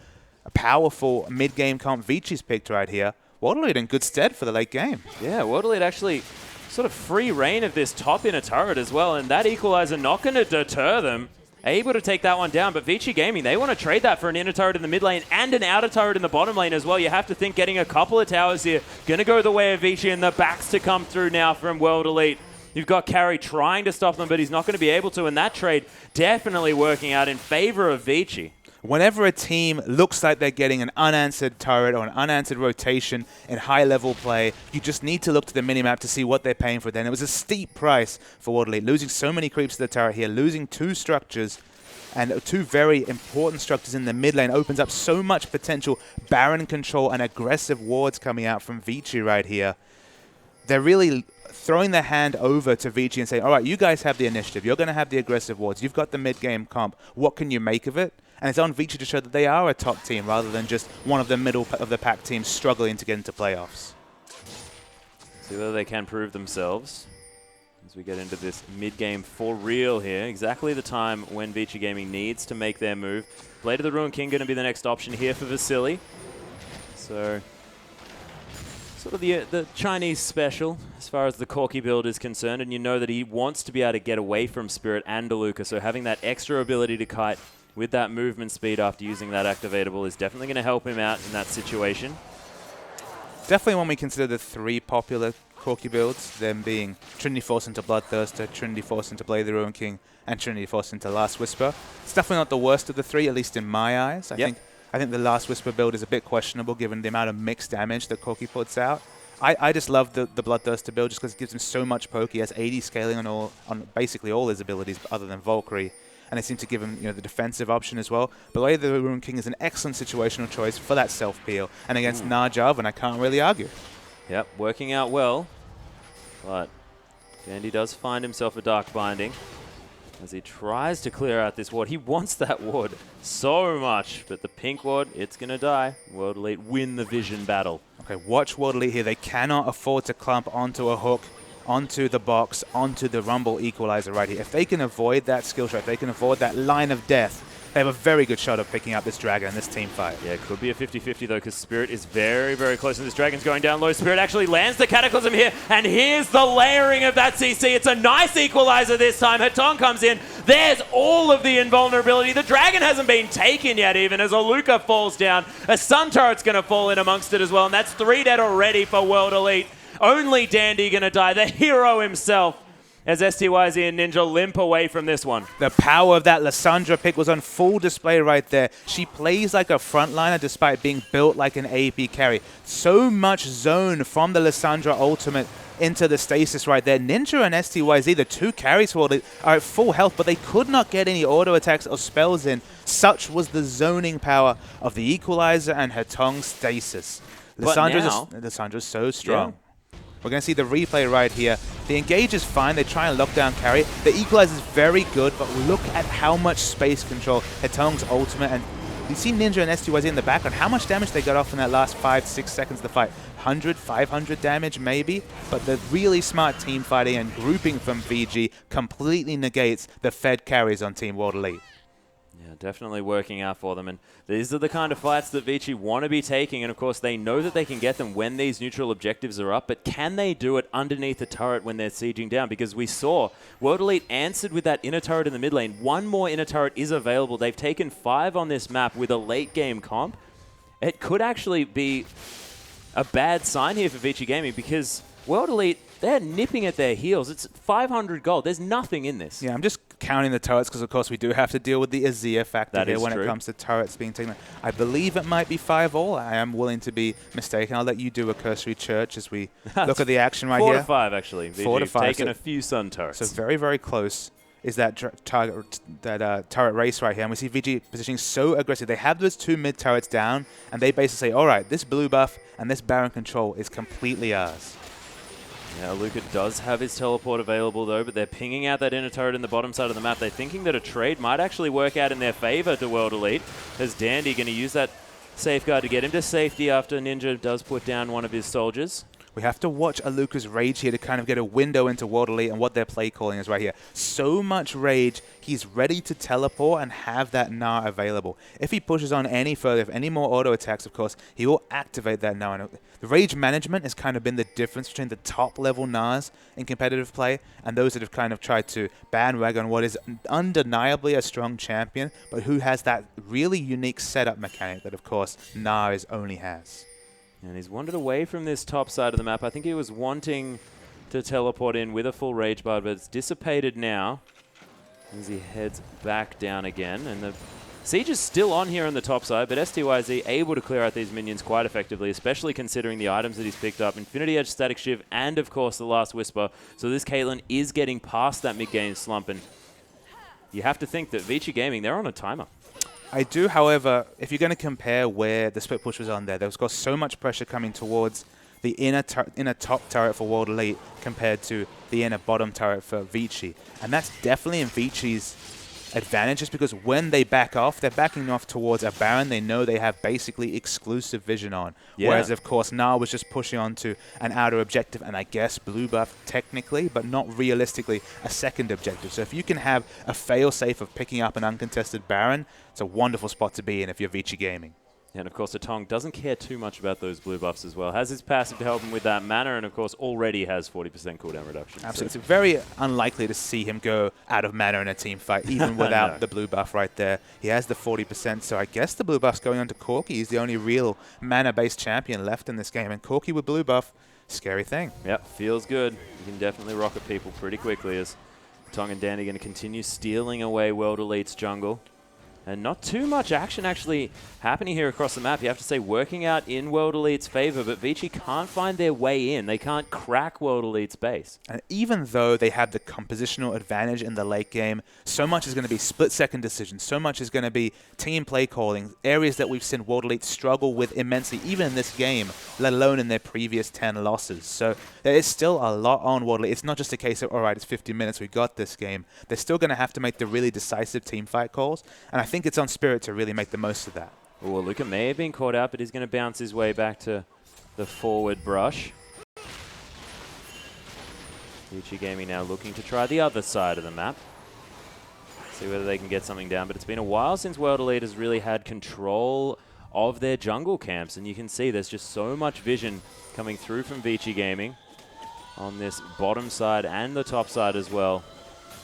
powerful mid-game comp Vici's picked right here, World Elite in good stead for the late game. Yeah, World Elite actually sort of free reign of this top inner turret as well. And that equalizer not going to deter them. Able to take that one down, but Vici Gaming, they want to trade that for an inner turret in the mid lane and an outer turret in the bottom lane as well. You have to think getting a couple of towers here. Going to go the way of Vici, and the backs to come through now from World Elite. You've got Carry trying to stop them, but he's not going to be able to, and that trade definitely working out in favor of Vici. Whenever a team looks like they're getting an unanswered turret or an unanswered rotation in high-level play, you just need to look to the minimap to see what they're paying for it. Then it was a steep price for World Elite, losing so many creeps to the turret here, losing 2 structures, and 2 very important structures in the mid lane opens up so much potential Baron control and aggressive wards coming out from Vici right here. They're really throwing their hand over to Vici and saying, all right, you guys have the initiative. You're going to have the aggressive wards. You've got the mid-game comp. What can you make of it? And it's on Vici to show that they are a top team rather than just one of the middle of the pack teams struggling to get into playoffs. See whether they can prove themselves as we get into this mid-game for real here. Exactly the time when Vici Gaming needs to make their move. Blade of the Ruined King going to be the next option here for Vasily. So sort of the Chinese special as far as the Corki build is concerned, and you know that he wants to be able to get away from Spirit and DeLuca, so having that extra ability to kite with that movement speed after using that activatable is definitely going to help him out in that situation. Definitely when we consider the 3 popular Corki builds, them being Trinity Force into Bloodthirster, Trinity Force into Blade of the Ruined King, and Trinity Force into Last Whisper. It's definitely not the worst of the 3, at least in my eyes. I think the Last Whisper build is a bit questionable given the amount of mixed damage that Corki puts out. I just love the Bloodthirster build just because it gives him so much poke. He has 80 scaling on basically all his abilities other than Valkyrie. And they seem to give him the defensive option as well. But Blade of the Ruined King is an excellent situational choice for that self-peel. And against Narjav, I can't really argue. Yep, working out well. But Dandy does find himself a Dark Binding as he tries to clear out this ward. He wants that ward so much, but the pink ward, it's going to die. World Elite win the Vision battle. Okay, watch World Elite here. They cannot afford to clump onto a hook, onto the box, onto the Rumble Equalizer right here. If they can avoid that skill shot, if they can avoid that line of death, they have a very good shot of picking up this Dragon in this team fight. Yeah, it could be a 50-50 though, because Spirit is very, very close, and this Dragon's going down low. Spirit actually lands the Cataclysm here, and here's the layering of that CC. It's a nice equalizer this time. Hatong comes in. There's all of the invulnerability. The Dragon hasn't been taken yet even, as Aluka falls down. A Sun Turret's going to fall in amongst it as well, and that's 3 dead already for World Elite. Only Dandy going to die, the hero himself, as STYZ and Ninja limp away from this one. The power of that Lissandra pick was on full display right there. She plays like a frontliner despite being built like an AP carry. So much zone from the Lissandra ultimate into the stasis right there. Ninja and STYZ, the 2 carries for it, are at full health, but they could not get any auto attacks or spells in. Such was the zoning power of the Equalizer and Hatong's stasis. Lissandra's so strong. Yeah. We're going to see the replay right here. The engage is fine. They try and lock down carry. The equalizer is very good, but look at how much space control Hatong's ultimate. And you see Ninja and STYZ in the background. How much damage they got off in that last 5-6 seconds of the fight? 100, 500 damage maybe? But the really smart team fighting and grouping from VG completely negates the fed carries on Team World Elite. Yeah, definitely working out for them. And these are the kind of fights that Vici want to be taking. And of course, they know that they can get them when these neutral objectives are up. But can they do it underneath the turret when they're sieging down? Because we saw World Elite answered with that inner turret in the mid lane. 1 more inner turret is available. They've taken 5 on this map with a late game comp. It could actually be a bad sign here for Vici Gaming, because World Elite, they're nipping at their heels. It's 500 gold. There's nothing in this. Yeah, I'm just counting the turrets, because of course we do have to deal with the Azir factor here when it comes to turrets being taken. I believe it might be 5-all. I am willing to be mistaken. I'll let you do a cursory church as we look at the action right 4 here. 4 to 5, actually. 4 to 5. Taking a few Sun turrets. So very, very close is that turret race right here. And we see Vici positioning so aggressive. They have those 2 mid turrets down, and they basically say, all right, this blue buff and this Baron control is completely ours. Yeah, Luca does have his teleport available, though, but they're pinging out that inner turret in the bottom side of the map. They're thinking that a trade might actually work out in their favor to World Elite, as Dandy going to use that safeguard to get him to safety after Ninja does put down one of his soldiers. We have to watch Aluka's rage here to kind of get a window into World Elite and what their play calling is right here. So much rage, he's ready to teleport and have that Gnar available. If he pushes on any further, if any more auto attacks, of course, he will activate that Gnar. And the rage management has kind of been the difference between the top level Gnars in competitive play and those that have kind of tried to bandwagon what is undeniably a strong champion, but who has that really unique setup mechanic that, of course, Gnar only has. And he's wandered away from this top side of the map. I think he was wanting to teleport in with a full rage bar, but it's dissipated now as he heads back down again. And the siege is still on here on the top side, but STYZ able to clear out these minions quite effectively, especially considering the items that he's picked up. Infinity Edge, Static Shiv, and of course the Last Whisper. So this Caitlyn is getting past that mid-game slump, and you have to think that Vici Gaming, they're on a timer. I do, however, if you're going to compare where the split push was on there was got so much pressure coming towards the inner top turret for World Elite compared to the inner bottom turret for Vici. And that's definitely in Vici's advantage, just because when they back off, they're backing off towards a Baron they know they have basically exclusive vision on. Yeah. Whereas, of course, Gnar was just pushing on to an outer objective, and I guess blue buff technically, but not realistically, a second objective. So if you can have a fail-safe of picking up an uncontested Baron, it's a wonderful spot to be in if you're Vici Gaming. And, of course, Atong doesn't care too much about those blue buffs as well. Has his passive to help him with that mana, and, of course, already has 40% cooldown reduction. Absolutely. So. It's very unlikely to see him go out of mana in a team fight, even without the blue buff right there. He has the 40%, so I guess the blue buff's going on to Corki. He's the only real mana-based champion left in this game. And Corki with blue buff, scary thing. Yep, feels good. You can definitely rocket people pretty quickly as Atong and Danny are going to continue stealing away World Elite's jungle. And not too much action actually happening here across the map. You have to say working out in World Elite's favor, but Vici can't find their way in. They can't crack World Elite's base. And even though they have the compositional advantage in the late game, so much is going to be split-second decisions. So much is going to be team play calling, areas that we've seen World Elite struggle with immensely, even in this game, let alone in their previous 10 losses. So there is still a lot on World Elite. It's not just a case of, all right, it's 50 minutes, we got this game. They're still going to have to make the really decisive team fight calls, and I think it's on Spirit to really make the most of that. Well, Luca may have been caught out, but he's going to bounce his way back to the forward brush. Vici Gaming now looking to try the other side of the map. See whether they can get something down, but it's been a while since World Elite has really had control of their jungle camps, and you can see there's just so much vision coming through from Vici Gaming on this bottom side and the top side as well.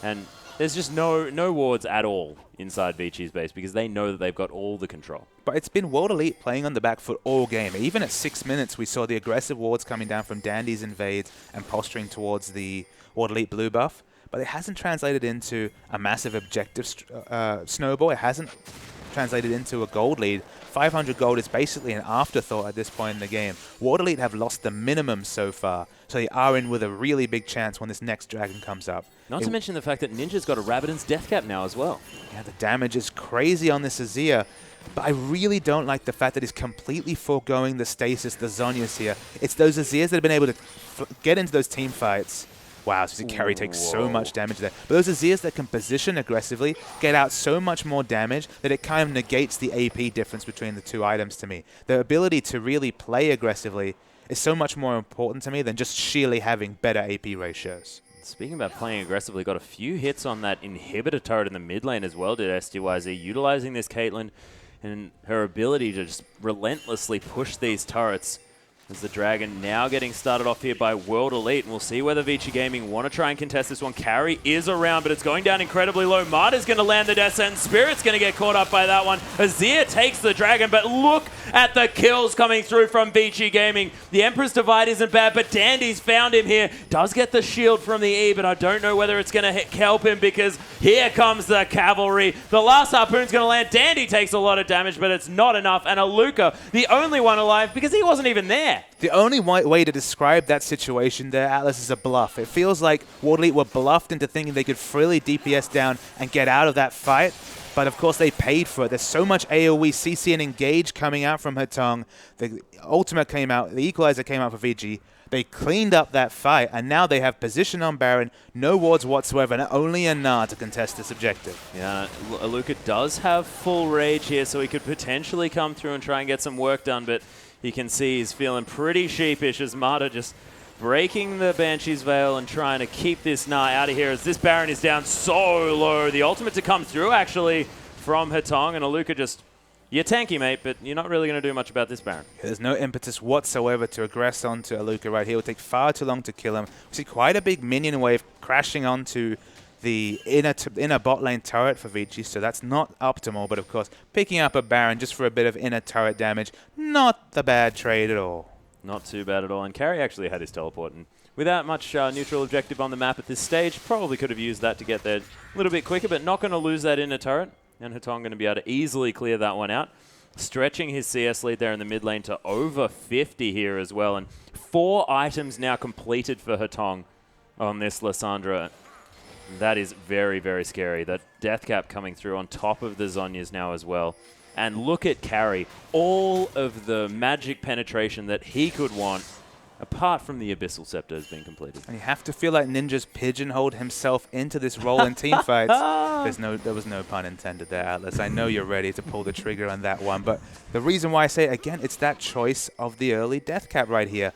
And there's just no wards at all inside Vici's base because they know that they've got all the control. But it's been World Elite playing on the back foot all game. Even at 6 minutes, we saw the aggressive wards coming down from Dandy's invades and posturing towards the World Elite blue buff. But it hasn't translated into a massive objective snowball. It hasn't translated into a gold lead. 500 gold is basically an afterthought at this point in the game. World Elite have lost the minimum so far, so they are in with a really big chance when this next dragon comes up. Not to mention the fact that Ninja's got a Rabbidan's death cap now as well. Yeah, the damage is crazy on this Azir, but I really don't like the fact that he's completely foregoing the stasis, the Zhonya's here. It's those Azirs that have been able to get into those team fights. Wow, so carry takes so much damage there. But those Azirs that can position aggressively get out so much more damage that it kind of negates the AP difference between the two items to me. The ability to really play aggressively is so much more important to me than just sheerly having better AP ratios. Speaking about playing aggressively, got a few hits on that inhibitor turret in the mid lane as well, did STYZ, utilizing this Caitlyn and her ability to just relentlessly push these turrets As the Dragon now getting started off here by World Elite. And we'll see whether Vici Gaming want to try and contest this one. Carry is around, but it's going down incredibly low. Marta's going to land the death sentence. Spirit's going to get caught up by that one. Azir takes the Dragon, but look at the kills coming through from Vici Gaming. The Emperor's Divide isn't bad, but Dandy's found him here. Does get the shield from the E, but I don't know whether it's going to help him because here comes the cavalry. The last harpoon's going to land. Dandy takes a lot of damage, but it's not enough. And Aluka, the only one alive because he wasn't even there. The only way to describe that situation there, Atlas, is a bluff. It feels like World Elite were bluffed into thinking they could freely DPS down and get out of that fight. But of course they paid for it. There's so much AoE, CC, and Engage coming out from Hetong. The ultimate came out, the equalizer came out for VG. They cleaned up that fight, and now they have position on Baron, no wards whatsoever, and only a Gnar to contest this objective. Yeah, Aluka does have full rage here, so he could potentially come through and try and get some work done, but you can see he's feeling pretty sheepish as Marta just breaking the Banshee's Veil and trying to keep this Gnar out of here as this Baron is down so low. The ultimate to come through, actually, from Hetong, and Aluka just... You're tanky, mate, but you're not really going to do much about this Baron. There's no impetus whatsoever to aggress onto Aluka right here. It will take far too long to kill him. We see quite a big minion wave crashing onto the inner bot lane turret for Vici, so that's not optimal. But of course, picking up a Baron just for a bit of inner turret damage, not the bad trade at all. Not too bad at all. And Carry actually had his teleport, and without much neutral objective on the map at this stage, probably could have used that to get there a little bit quicker, but not going to lose that inner turret. And Hetong going to be able to easily clear that one out. Stretching his CS lead there in the mid lane to over 50 here as well. And 4 items now completed for Hetong on this Lissandra. That is very, very scary. That death cap coming through on top of the Zhonya's now as well. And look at Carry. All of the magic penetration that he could want, apart from the Abyssal Scepter, has been completed. And you have to feel like Ninja's pigeonholed himself into this role in team fights. There was no pun intended there, Atlas. I know you're ready to pull the trigger on that one, but the reason why I say it again, it's that choice of the early death cap right here.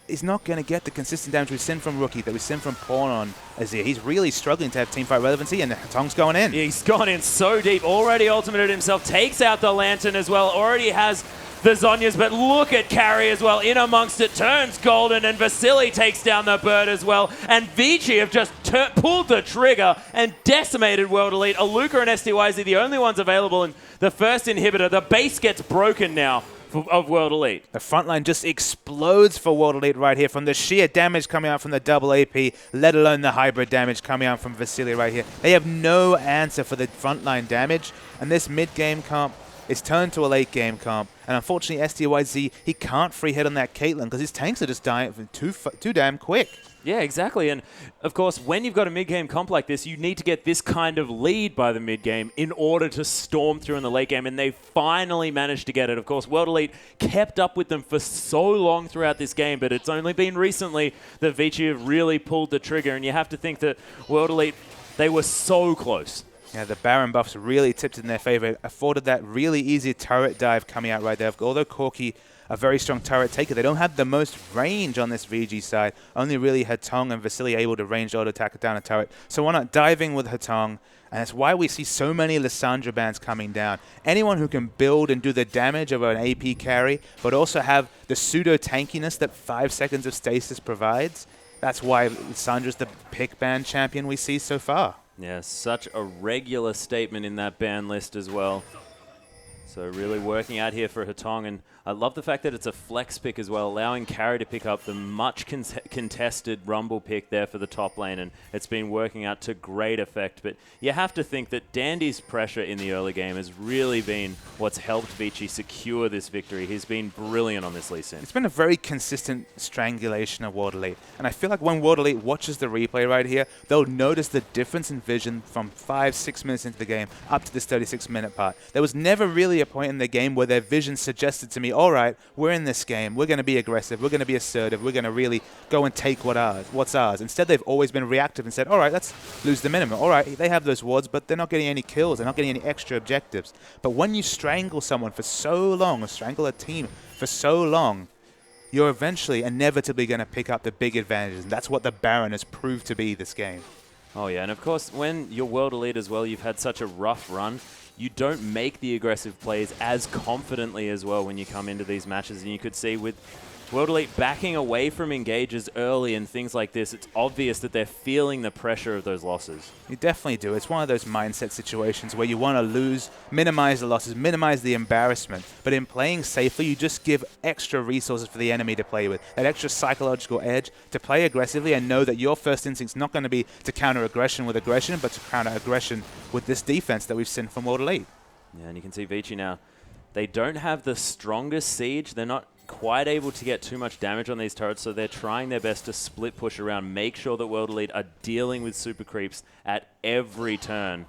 He's not going to get the consistent damage we've seen from Rookie, that we've seen from Pawn on Azir. He's really struggling to have teamfight relevancy, and Hetong's going in. He's gone in so deep, already ultimated himself, takes out the Lantern as well, already has the Zhonya's, but look at Carry as well. In amongst it, turns golden, and Vasily takes down the bird as well. And Vici have just pulled the trigger and decimated World Elite. Aluka and STYZ, the only ones available in the first inhibitor. The base gets broken now of World Elite. The front line just explodes for World Elite right here from the sheer damage coming out from the double AP, let alone the hybrid damage coming out from Vasily right here. They have no answer for the front line damage, and this mid-game comp is turned to a late-game comp. And unfortunately, STYZ, he can't free hit on that Caitlyn because his tanks are just dying too damn quick. Yeah, exactly. And of course, when you've got a mid-game comp like this, you need to get this kind of lead by the mid-game in order to storm through in the late game. And they finally managed to get it. Of course, World Elite kept up with them for so long throughout this game, but it's only been recently that Vici have really pulled the trigger. And you have to think that World Elite, they were so close. Yeah, the Baron buffs really tipped in their favor. Afforded that really easy turret dive coming out right there. Although Corki, a very strong turret taker, they don't have the most range on this VG side. Only really Hetong and Vasily able to range auto attack down a turret. So why not diving with Hetong? And that's why we see so many Lissandra bans coming down. Anyone who can build and do the damage of an AP carry, but also have the pseudo tankiness that 5 seconds of stasis provides. That's why Lissandra's the pick ban champion we see so far. Yeah, such a regular statement in that ban list as well. So really working out here for Hetong, and I love the fact that it's a flex pick as well, allowing Carry to pick up the much contested Rumble pick there for the top lane, and it's been working out to great effect. But you have to think that Dandy's pressure in the early game has really been what's helped Vici secure this victory. He's been brilliant on this Lee Sin. It's been a very consistent strangulation of World Elite, and I feel like when World Elite watches the replay right here, they'll notice the difference in vision from 5-6 minutes into the game up to this 36-minute part. There was never really a point in the game where their vision suggested to me, all right, we're in this game, we're going to be aggressive, we're going to be assertive, we're going to really go and take what's ours. Instead, they've always been reactive and said, all right, let's lose the minimum. All right, they have those wards, but they're not getting any kills, they're not getting any extra objectives. But when you strangle someone for so long, or strangle a team for so long, you're eventually, inevitably going to pick up the big advantages, and that's what the Baron has proved to be this game. Oh yeah, and of course, when you're World Elite as well, you've had such a rough run, you don't make the aggressive plays as confidently as well when you come into these matches. And you could see with World Elite backing away from engages early and things like this, it's obvious that they're feeling the pressure of those losses. You definitely do. It's one of those mindset situations where you want to lose, minimize the losses, minimize the embarrassment. But in playing safely, you just give extra resources for the enemy to play with. That extra psychological edge to play aggressively and know that your first instinct's not going to be to counter aggression with aggression, but to counter aggression with this defense that we've seen from World Elite. Yeah, and you can see Vici now. They don't have the strongest siege. They're not quite able to get too much damage on these turrets, so they're trying their best to split push around, make sure that World Elite are dealing with super creeps at every turn.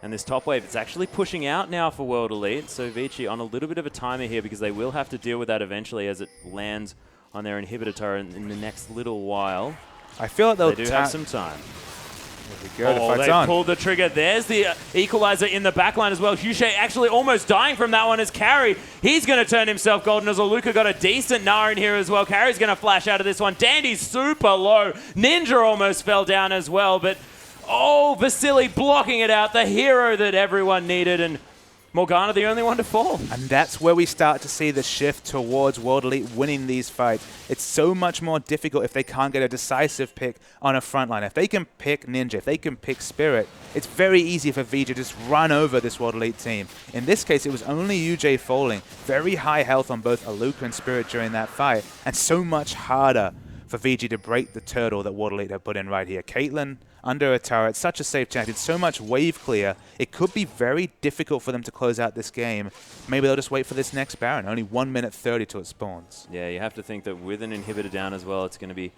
And this top wave, it's actually pushing out now for World Elite, so Vici on a little bit of a timer here because they will have to deal with that eventually as it lands on their inhibitor turret in the next little while. I feel like they do have some time. There we go, the fight's they on. pulled the trigger. There's the equalizer in the backline as well. Hushe actually almost dying from that one as Carry. He's going to turn himself golden as Aluka got a decent Nara in here as well. Carry's going to flash out of this one. Dandy's super low. Ninja almost fell down as well. But, Vasily blocking it out. The hero that everyone needed. And Morgana the only one to fall. And that's where we start to see the shift towards World Elite winning these fights. It's so much more difficult if they can't get a decisive pick on a front line. If they can pick Ninja, if they can pick Spirit, it's very easy for Vici to just run over this World Elite team. In this case, it was only UJ falling. Very high health on both Aluka and Spirit during that fight, and so much harder for Vici to break the turtle that World Elite have put in right here. Caitlyn under a turret, such a safe champion, so much wave clear. It could be very difficult for them to close out this game. Maybe they'll just wait for this next Baron. Only 1 minute 30 till it spawns. Yeah, you have to think that with an inhibitor down as well, it's going to be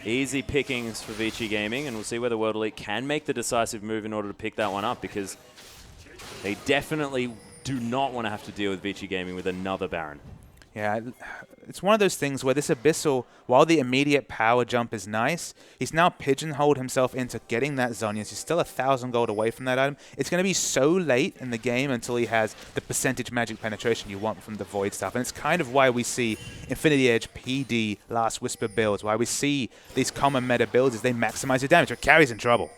easy pickings for Vici Gaming, and we'll see whether World Elite can make the decisive move in order to pick that one up, because they definitely do not want to have to deal with Vici Gaming with another Baron. Yeah, it's one of those things where this Abyssal, while the immediate power jump is nice, he's now pigeonholed himself into getting that Zhonya's. He's still 1,000 gold away from that item. It's going to be so late in the game until he has the percentage magic penetration you want from the Void stuff. And it's kind of why we see Infinity Edge PD Last Whisper builds, why we see these common meta builds is they maximize your damage. But Carry's in trouble.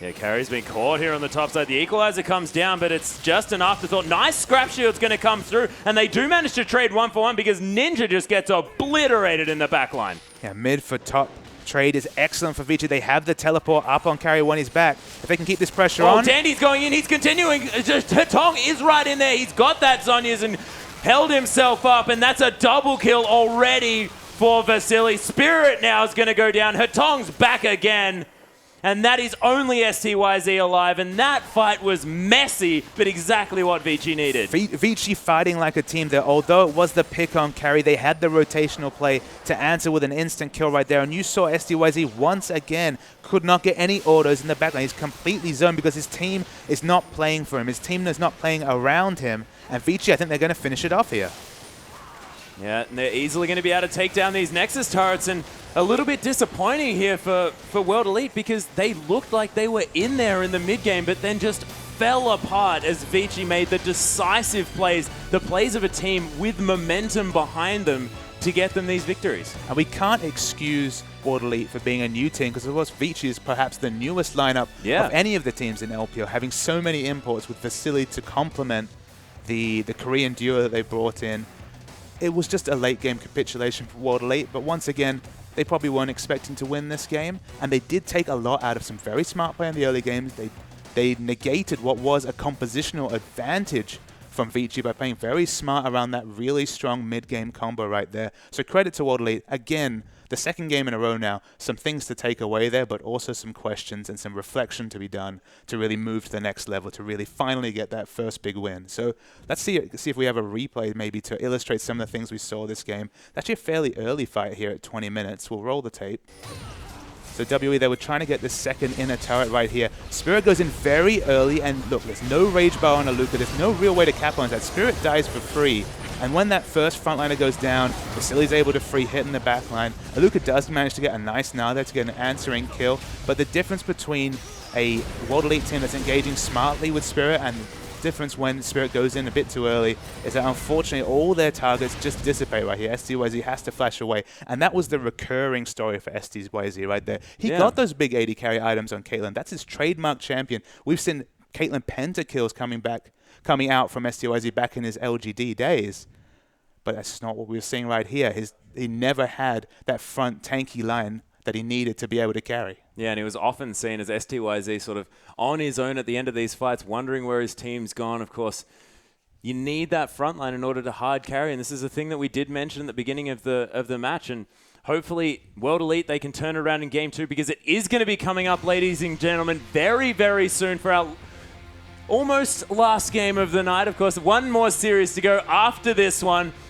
Yeah, Carry's been caught here on the top side. The equalizer comes down, but it's just an afterthought. Nice scrap shield's going to come through, and they do manage to trade 1-for-1 because Ninja just gets obliterated in the backline. Yeah, mid for top trade is excellent for Vici. They have the teleport up on Carry when he's back. If they can keep this pressure on. Dandy's going in. He's continuing. Tong is right in there. He's got that Zhonya's and held himself up, and that's a double kill already for Vasily. Spirit now is going to go down. Hatong's back again. And that is only STYZ alive, and that fight was messy, but exactly what Vici needed. Vici fighting like a team there. Although it was the pick on Carry, they had the rotational play to answer with an instant kill right there. And you saw STYZ once again could not get any autos in the backline. He's completely zoned because his team is not playing for him. His team is not playing around him. And Vici, I think they're going to finish it off here. Yeah, and they're easily going to be able to take down these Nexus turrets, and a little bit disappointing here for World Elite because they looked like they were in there in the mid-game, but then just fell apart as Vici made the decisive plays, the plays of a team with momentum behind them to get them these victories. And we can't excuse World Elite for being a new team because, of course, Vici is perhaps the newest lineup of any of the teams in LPL, having so many imports with Vasily to complement the Korean duo that they brought in. It was just a late-game capitulation for World Elite, but once again, they probably weren't expecting to win this game, and they did take a lot out of some very smart play in the early games. They negated what was a compositional advantage from Vici by playing very smart around that really strong mid-game combo right there. So credit to World Elite. Again, the second game in a row now, some things to take away there, but also some questions and some reflection to be done to really move to the next level, to really finally get that first big win. So let's see if we have a replay maybe to illustrate some of the things we saw this game. It's actually a fairly early fight here at 20 minutes. We'll roll the tape. So WE, they were trying to get this second inner turret right here. Spirit goes in very early, and look, there's no rage bar on Aluka. There's no real way to capitalize that. Spirit dies for free. And when that first frontliner goes down, Vasily's able to free hit in the backline. Aluka does manage to get a nice nail there to get an answering kill. But the difference between a World Elite team that's engaging smartly with Spirit and the difference when Spirit goes in a bit too early is that unfortunately all their targets just dissipate right here. STYZ has to flash away. And that was the recurring story for STYZ right there. He got those big 80 carry items on Caitlyn. That's his trademark champion. We've seen Caitlyn pentakills coming out from STYZ back in his LGD days. but that's just not what we were seeing right here. He never had that front tanky line that he needed to be able to carry. Yeah, and he was often seen as STYZ sort of on his own at the end of these fights, wondering where his team's gone. Of course, you need that front line in order to hard carry, and this is a thing that we did mention at the beginning of the match, and hopefully World Elite, they can turn around in Game 2, because it is going to be coming up, ladies and gentlemen, very, very soon for our almost last game of the night. Of course, one more series to go after this one.